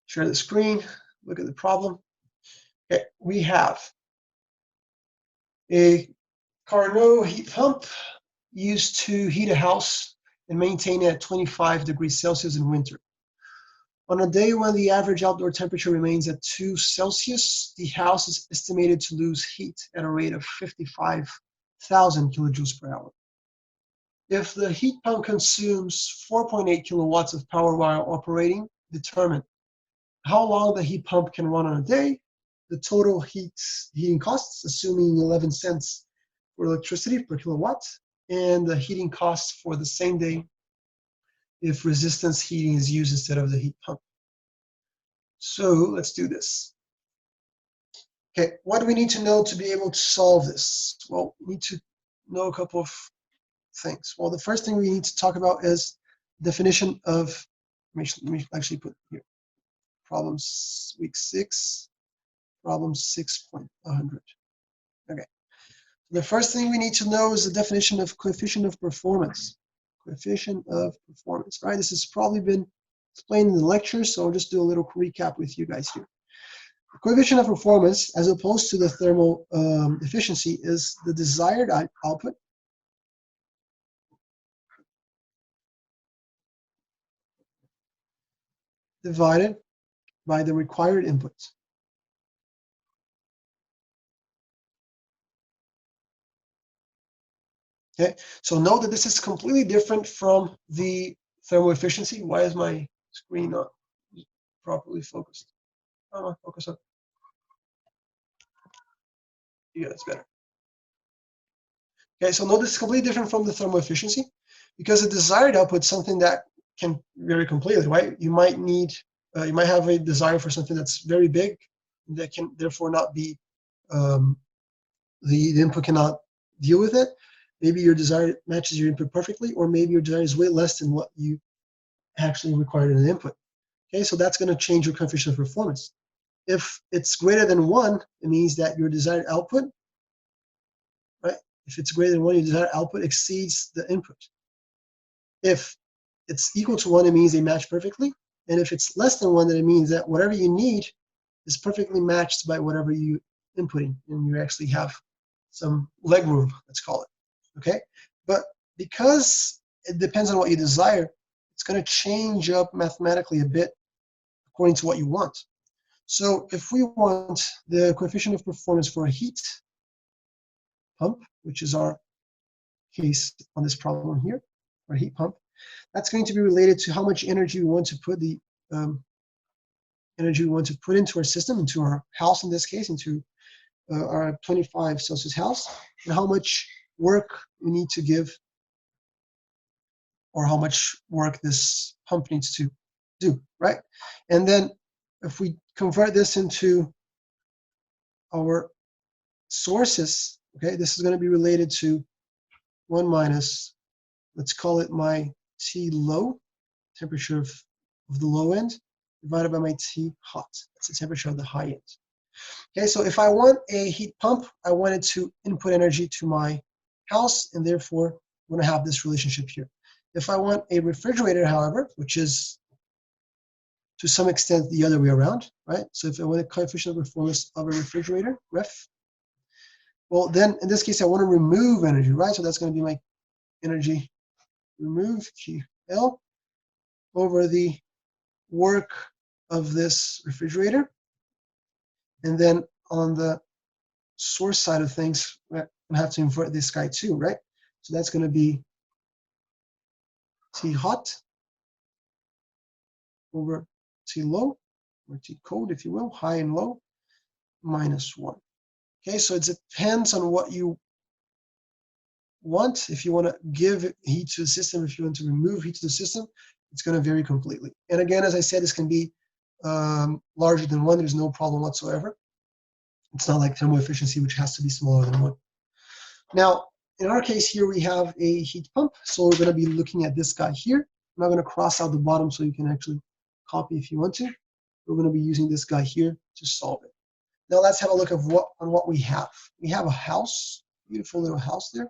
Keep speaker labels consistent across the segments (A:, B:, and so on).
A: Share the screen, look at the problem. Okay, we have a Carnot heat pump used to heat a house and maintain it at 25 degrees Celsius in winter. On a day when the average outdoor temperature remains at 2 Celsius, the house is estimated to lose heat at a rate of 55,000 kilojoules per hour. If the heat pump consumes 4.8 kilowatts of power while operating, determine how long the heat pump can run on a day, the total heating costs, assuming 11 cents for electricity per kilowatt, and the heating costs for the same day if resistance heating is used instead of the heat pump. So let's do this. Okay, what do we need to know to be able to solve this? Well, we need to know a couple of things. Well, the first thing we need to talk about is definition of, let me actually put here, problems week 6, problem 6.100. Okay, the first thing we need to know is the definition of coefficient of performance. Coefficient of performance, right? This has probably been explained in the lecture, so I'll just do a little recap with you guys here. The coefficient of performance, as opposed to the thermal efficiency, is the desired output divided by the required input. Okay, so note that this is completely different from the thermal efficiency. Why is my screen not properly focused? Oh, focus up. Yeah, that's better. Okay, so note this is completely different from the thermal efficiency, because the desired output is something that can vary completely, right? You might need, you might have a desire for something that's very big, that can therefore not be, the input cannot deal with it. Maybe your desire matches your input perfectly, or maybe your desire is way less than what you actually required in the input. Okay, so that's going to change your coefficient of performance. If it's greater than 1, it means that your desired output, right? If it's greater than 1, your desired output exceeds the input. If it's equal to 1, it means they match perfectly. And if it's less than 1, then it means that whatever you need is perfectly matched by whatever you inputting, and you actually have some leg room, let's call it. Okay, but because it depends on what you desire, it's going to change up mathematically a bit according to what you want. So if we want the coefficient of performance for a heat pump, which is our case on this problem here, or heat pump, that's going to be related to how much energy we want to put into our system, into our house in this case, into our 25 Celsius house, and how much work we need to give, or how much work this pump needs to do, right? And then if we convert this into our sources, okay, this is going to be related to 1 minus, let's call it my T low, temperature of the low end, divided by my T hot. That's the temperature of the high end. Okay, so if I want a heat pump, I want it to input energy to my house, and therefore I'm going to have this relationship here. If I want a refrigerator, however, which is to some extent the other way around, right? So if I want a coefficient of performance of a refrigerator, ref, well, then in this case, I want to remove energy, right? So that's going to be my energy remove, QL, over the work of this refrigerator. And then on the source side of things, I have to invert this guy too, right? So that's going to be T hot over T low, or T cold, if you will, high and low, minus 1. Okay, so it depends on what you want. If you want to give heat to the system, if you want to remove heat to the system, it's going to vary completely. And again, as I said, this can be larger than 1. There's no problem whatsoever. It's not like thermal efficiency, which has to be smaller than 1. Now, in our case here, we have a heat pump. So we're going to be looking at this guy here. I'm not going to cross out the bottom so you can actually copy if you want to. We're going to be using this guy here to solve it. Now let's have a look at what we have. We have a house, beautiful little house there.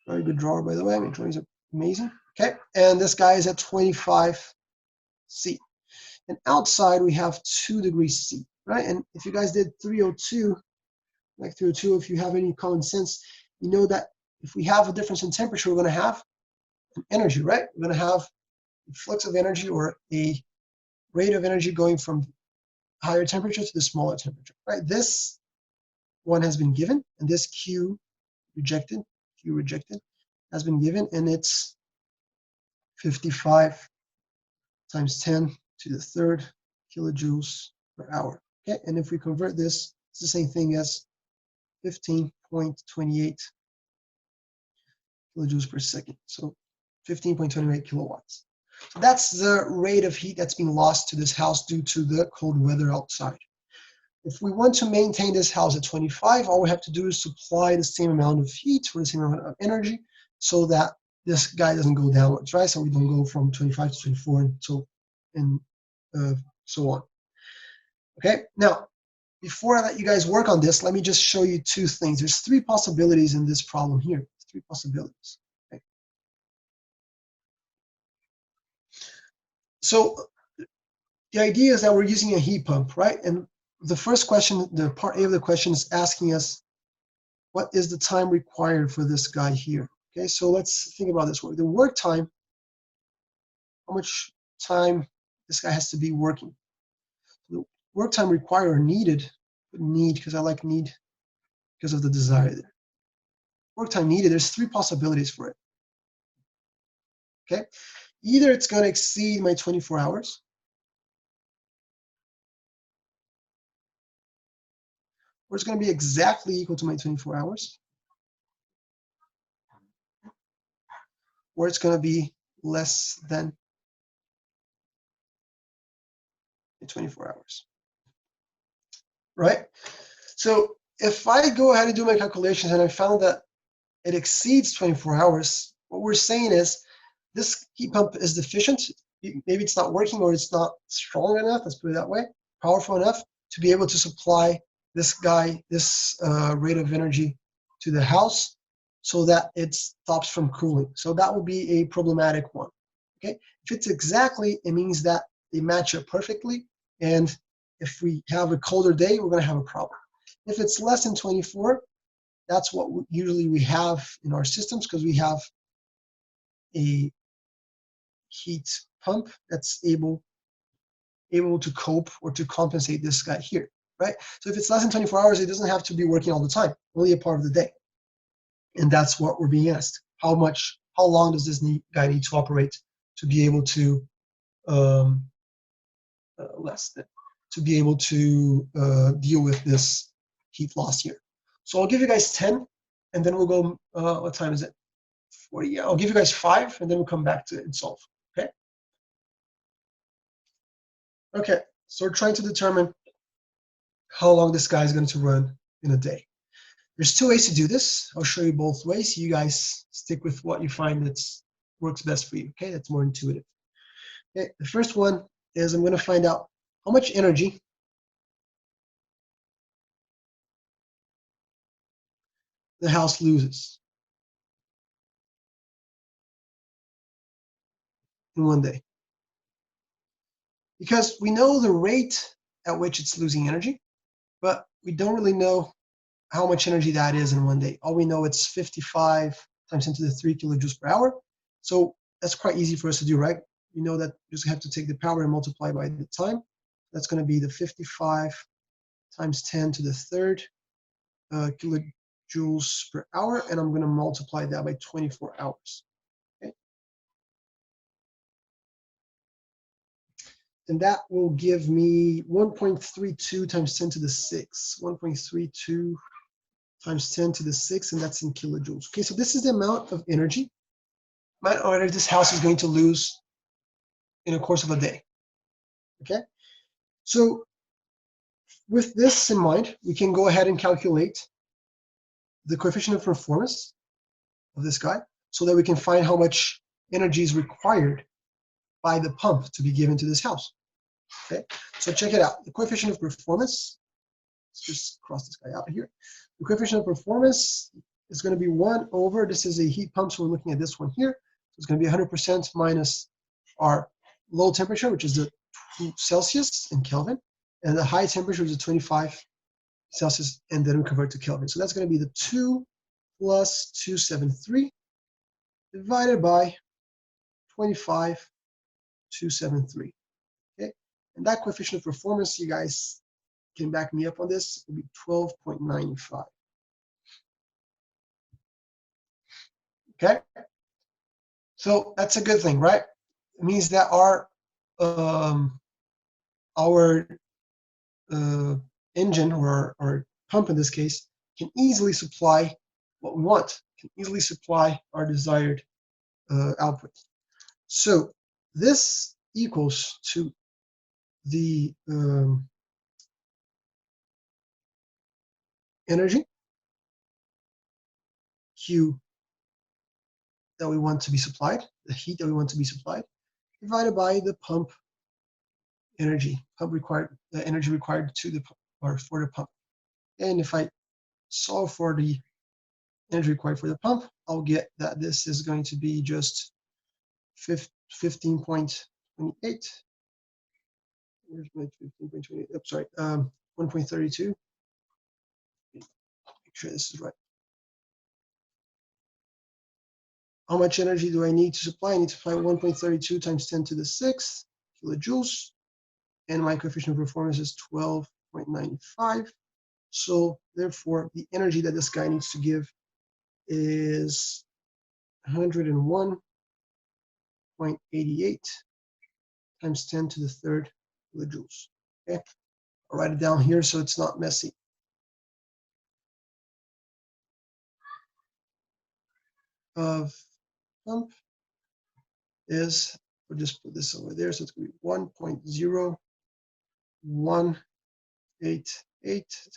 A: Very good drawer, by the way. My drawings are amazing. Okay, and this guy is at 25 C. And outside we have 2 degrees C, right? And if you guys did 302, like 302, if you have any common sense, you know that if we have a difference in temperature, we're going to have an energy, right? We're going to have a flux of energy or a rate of energy going from higher temperature to the smaller temperature, right? This one has been given, and this Q rejected has been given, and it's 55 times 10 to the third kilojoules per hour. Okay, and if we convert this, it's the same thing as 15.28 kilojoules per second. So 15.28 kilowatts. So that's the rate of heat that's being lost to this house due to the cold weather outside. If we want to maintain this house at 25, all we have to do is supply the same amount of heat or the same amount of energy so that this guy doesn't go downwards, right? So we don't go from 25 to 24 and so on. Okay, now, before I let you guys work on this, let me just show you 2 things. There's 3 possibilities in this problem here. 3 possibilities. Okay. So the idea is that we're using a heat pump, right? And the first question, the part A of the question is asking us, what is the time required for this guy here? Okay, so let's think about this. The work time, how much time this guy has to be working. The work time required or needed, because I like need because of the desire there. Work time needed, there's 3 possibilities for it. Okay, either it's going to exceed my 24 hours, or it's going to be exactly equal to my 24 hours, or it's going to be less than 24 hours, right? So if I go ahead and do my calculations and I found that it exceeds 24 hours, what we're saying is this heat pump is deficient. Maybe it's not working, or it's not strong enough, let's put it that way, powerful enough to be able to supply this guy, this rate of energy to the house so that it stops from cooling. So that would be a problematic one. Okay, if it's exactly, it means that they match up perfectly, and if we have a colder day, we're going to have a problem. If it's less than 24, that's what usually we have in our systems, because we have a heat pump that's able to cope or to compensate this guy here, right? So if it's less than 24 hours, it doesn't have to be working all the time, only a part of the day. And that's what we're being asked. How long does this guy need to operate to be able to deal with this heat loss here? So I'll give you guys 10, and then we'll go, what time is it? 40, yeah, I'll give you guys 5, and then we'll come back to it and solve, okay? Okay, so we're trying to determine how long this guy is going to run in a day. There's 2 ways to do this. I'll show you both ways. You guys stick with what you find that works best for you, okay? That's more intuitive. Okay, the first one is I'm going to find out how much energy the house loses in one day. Because we know the rate at which it's losing energy, but we don't really know how much energy that is in one day. All we know, it's 55 times 10 to the 3 kilojoules per hour. So that's quite easy for us to do, right? You know that you just have to take the power and multiply by the time. That's going to be the 55 times 10 to the third kilojoules per hour, and I'm going to multiply that by 24 hours. Okay? And that will give me 1.32 times 10 to the 6. 1.32 times 10 to the 6, and that's in kilojoules. Okay, so this is the amount of energy this house is going to lose in the course of a day. Okay, so with this in mind, we can go ahead and calculate the coefficient of performance of this guy so that we can find how much energy is required by the pump to be given to this house. Okay, so check it out. The coefficient of performance, let's just cross this guy out here. The coefficient of performance is going to be 1 over, this is a heat pump, so we're looking at this one here. So it's going to be 100% minus our low temperature, which is the Celsius in Kelvin, and the high temperature is 25 Celsius, and then we convert to Kelvin. So that's going to be the 2 plus 273 divided by 25,273. Okay, and that coefficient of performance, you guys can back me up on this, will be 12.95. Okay, so that's a good thing, right? It means that our engine, or our pump in this case, can easily supply what we want, can easily supply our desired output. So this equals to the energy Q that we want to be supplied, the heat that we want to be supplied, divided by the pump energy, the energy required to the pump, or for the pump. And if I solve for the energy required for the pump, I'll get that this is going to be just 15.28. Where's my 15.28? Oh, sorry, 1.32. Make sure this is right. How much energy do I need to supply? I need to supply 1.32 times 10 to the 6th kilojoules, and my coefficient of performance is 12.95. So therefore, the energy that this guy needs to give is 101.88 times 10 to the 3rd kilojoules. Okay, I'll write it down here so it's not messy. Of pump is, we'll just put this over there, so it's going to be 1.0188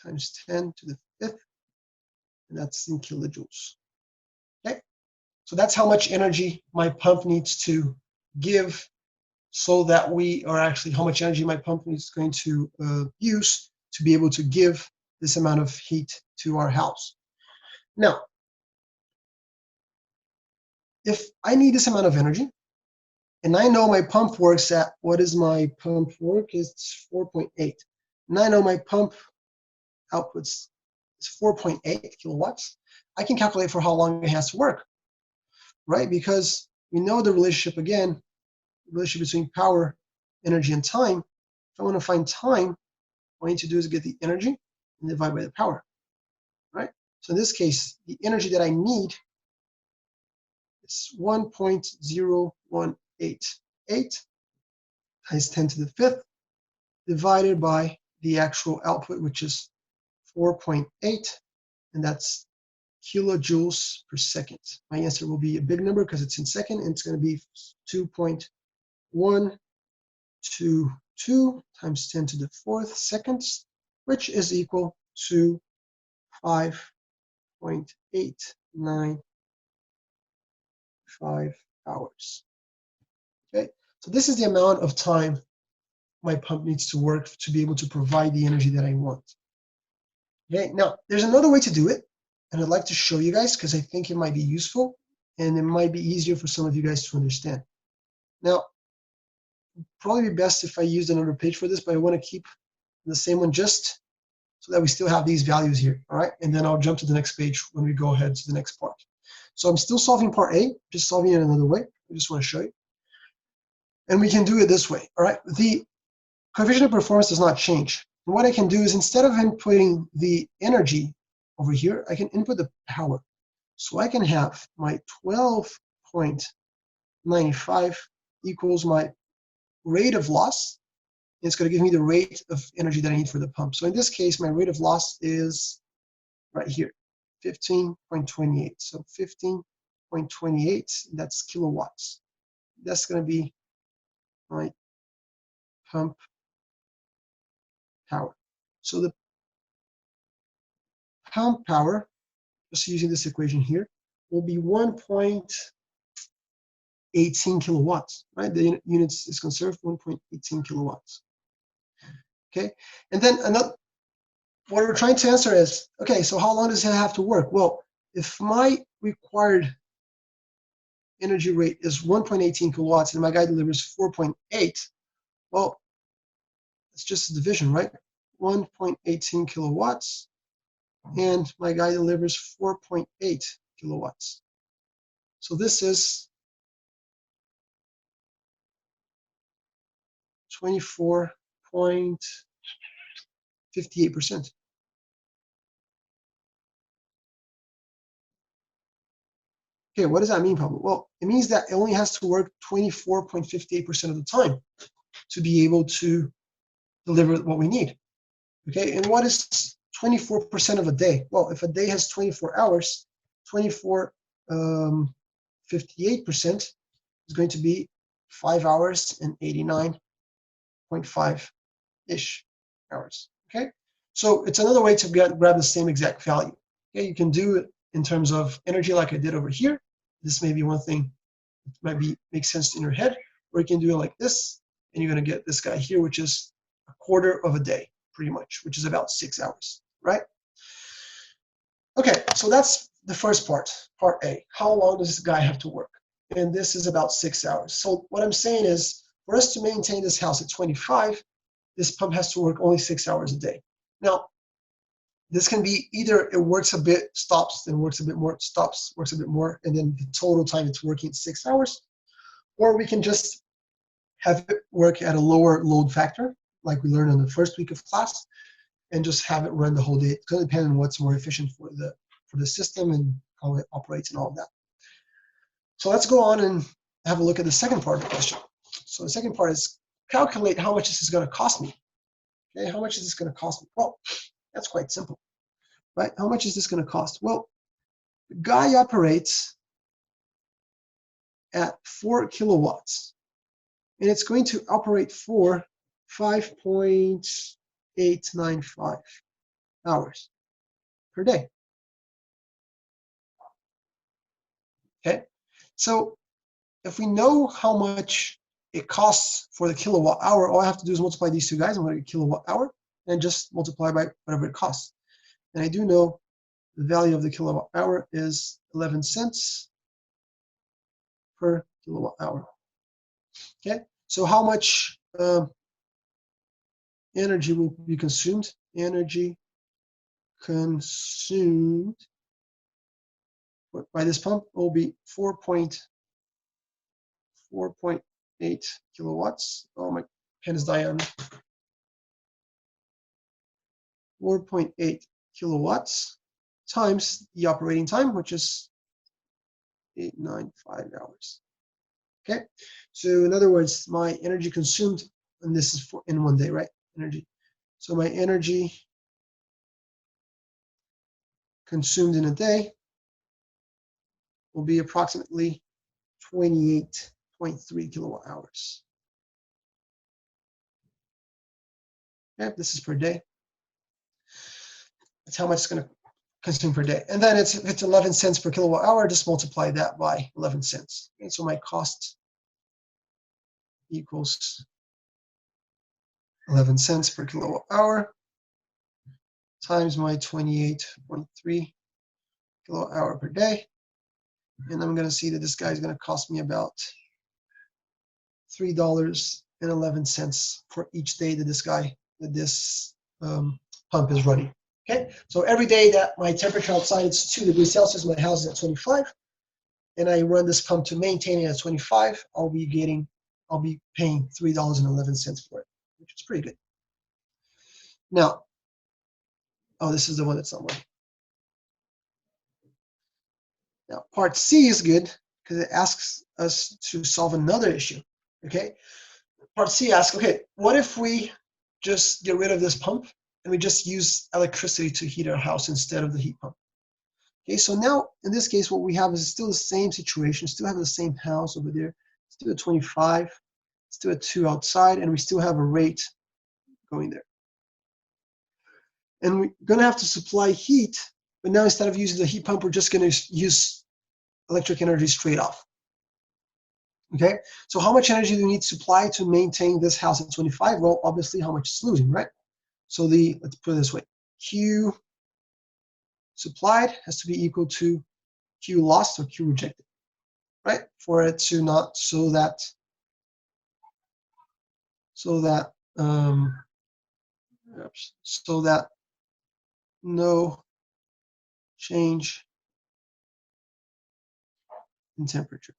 A: times 10 to the 5th, and that's in kilojoules. Okay, so that's how much energy my pump needs to give, so that we are actually how much energy my pump is going to use to be able to give this amount of heat to our house. Now, if I need this amount of energy, and I know my pump works at, what is my pump work? It's 4.8. And I know my pump outputs is 4.8 kilowatts. I can calculate for how long it has to work, right? Because we know the relationship again, the relationship between power, energy, and time. If I want to find time, what I need to do is get the energy and divide by the power, right? So in this case, the energy that I need is 1.0188 times 10 to the 5th divided by the actual output, which is 4.8, and that's kilojoules per second. My answer will be a big number because it's in second, and it's going to be 2.122 times 10 to the 4th seconds, which is equal to 5.895 hours. Okay, so this is the amount of time my pump needs to work to be able to provide the energy that I want. Okay, now there's another way to do it, and I'd like to show you guys because I think it might be useful and it might be easier for some of you guys to understand. Now, probably be best if I used another page for this, but I want to keep the same one just so that we still have these values here, all right? And then I'll jump to the next page when we go ahead to the next part. So I'm still solving part A, just solving it another way. I just want to show you. And we can do it this way, all right? The coefficient of performance does not change. And what I can do is, instead of inputting the energy over here, I can input the power. So I can have my 12.95 equals my rate of loss. It's going to give me the rate of energy that I need for the pump. So in this case, my rate of loss is right here, 15.28. So 15.28, that's kilowatts. That's going to be my pump power. So the pump power, just using this equation here, will be 1.18 kilowatts, right? The units is conserved, 1.18 kilowatts. Okay, and then another, what we're trying to answer is, okay, so how long does it have to work? Well, if my required energy rate is 1.18 kilowatts and my guy delivers 4.8, well, it's just a division, right? 1.18 kilowatts, and my guy delivers 4.8 kilowatts. So this is 24.58%. Okay, what does that mean, Pablo? Well, it means that it only has to work 24.58% of the time to be able to deliver what we need. Okay, and what is 24% of a day? Well, if a day has 24 hours, 58% is going to be 5 hours and 89.5-ish hours. Okay, so it's another way to grab the same exact value. Okay, you can do it in terms of energy like I did over here. This may be one thing that might make sense in your head, or you can do it like this, and you're going to get this guy here, which is a quarter of a day, pretty much, which is about 6 hours, right? Okay, so that's the first part A. How long does this guy have to work? And this is about 6 hours. So what I'm saying is, for us to maintain this house at 25, this pump has to work only 6 hours a day. Now, this can be either it works a bit, stops, then works a bit more, stops, works a bit more, and then the total time it's working 6 hours, or we can just have it work at a lower load factor, like we learned in the first week of class, and just have it run the whole day. It's going to depend on what's more efficient for the system and how it operates and all of that. So let's go on and have a look at the second part of the question. So the second part is calculate how much this is going to cost me. Okay, how much is this going to cost me? Well, that's quite simple, right? How much is this going to cost? Well, the guy operates at 4 kilowatts, and it's going to operate for 5.895 hours per day. Okay, so if we know how much it costs for the kilowatt hour, all I have to do is multiply these two guys. I'm going to get kilowatt hour and just multiply by whatever it costs. And I do know the value of the kilowatt hour is 11 cents per kilowatt hour. Okay, so how much energy will be consumed? Energy consumed by this pump will be 4.8 kilowatts. Oh, my pen is dying. 4.8 kilowatts times the operating time, which is 895 hours. Okay, so in other words, my energy consumed, and this is for in one day, right? Energy. So my energy consumed in a day will be approximately 28.3 kilowatt hours. Okay, this is per day. That's how much it's going to consume per day. And then if it's 11 cents per kilowatt hour, just multiply that by 11 cents. Okay, so my cost equals 11 cents per kilowatt hour times my 28.3 kilowatt hour per day. And I'm going to see that this guy is going to cost me about $3.11 for each day that this pump is running. Okay, so every day that my temperature outside is 2 degrees Celsius, my house is at 25, and I run this pump to maintain it at 25, I'll be paying $3.11 for it, which is pretty good. Now, oh, this is the one that's not working. Now, part C is good because it asks us to solve another issue. Okay, part C asks, okay, what if we just get rid of this pump and we just use electricity to heat our house instead of the heat pump? Okay, so now in this case, what we have is still the same situation, still have the same house over there, still at 25, still at 2 outside, and we still have a rate going there. And we're going to have to supply heat, but now instead of using the heat pump, we're just going to use electric energy straight off. Okay, so how much energy do we need to supply to maintain this house at 25? Well, obviously how much it's losing, right? So let's put it this way, Q supplied has to be equal to Q lost or Q rejected, right? For it to not, so that so that no change in temperature.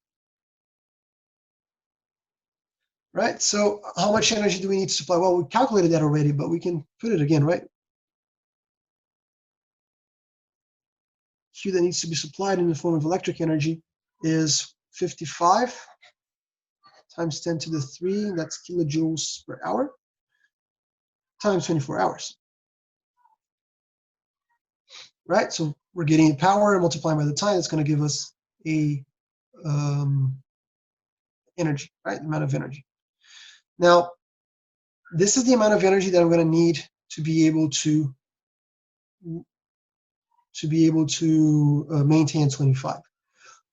A: Right? So how much energy do we need to supply? Well, we calculated that already, but we can put it again, right? Q that needs to be supplied in the form of electric energy is 55 times 10 to the 3, that's kilojoules per hour, times 24 hours. Right? So we're getting power and multiplying by the time, it's going to give us a energy, right? The amount of energy. Now, this is the amount of energy that I'm going to need to be able to maintain 25.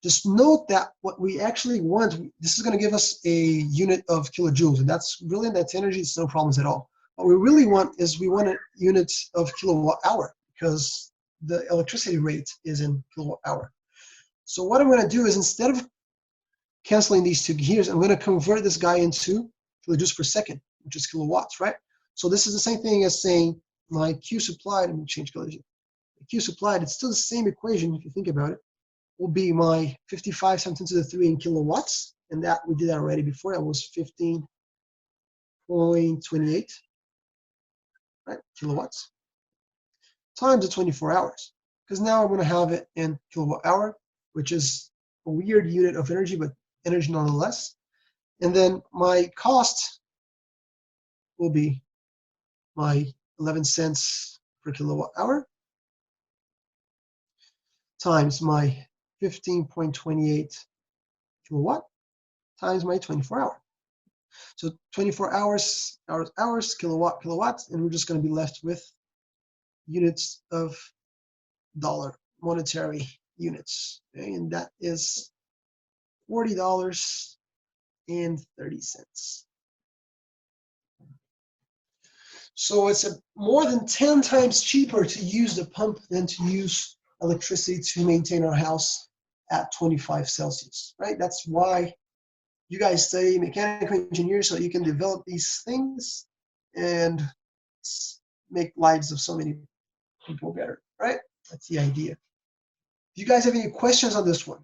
A: Just note that what we actually want, this is going to give us a unit of kilojoules, and that's really, that's energy, it's no problems at all. What we really want is we want a unit of kilowatt hour, because the electricity rate is in kilowatt hour. So what I'm going to do is, instead of canceling these two gears, I'm going to convert this guy into kilojoules per second, which is kilowatts, right? So this is the same thing as saying my Q supplied, let me change colors here. Q supplied, it's still the same equation if you think about it, will be my 55 times 10 to the 3 in kilowatts, and that we did that already before, that was 15.28, right, kilowatts, times the 24 hours, because now I'm going to have it in kilowatt hour, which is a weird unit of energy, but energy nonetheless. And then my cost will be my 11 cents per kilowatt hour times my 15.28 kilowatt times my 24 hour. So 24 hours, kilowatts, and we're just going to be left with units of dollar, monetary units. Okay? And that is $40.30. So it's more than 10 times cheaper to use the pump than to use electricity to maintain our house at 25 Celsius, right? That's why you guys study mechanical engineering, so you can develop these things and make lives of so many people better, right? That's the idea. Do you guys have any questions on this one?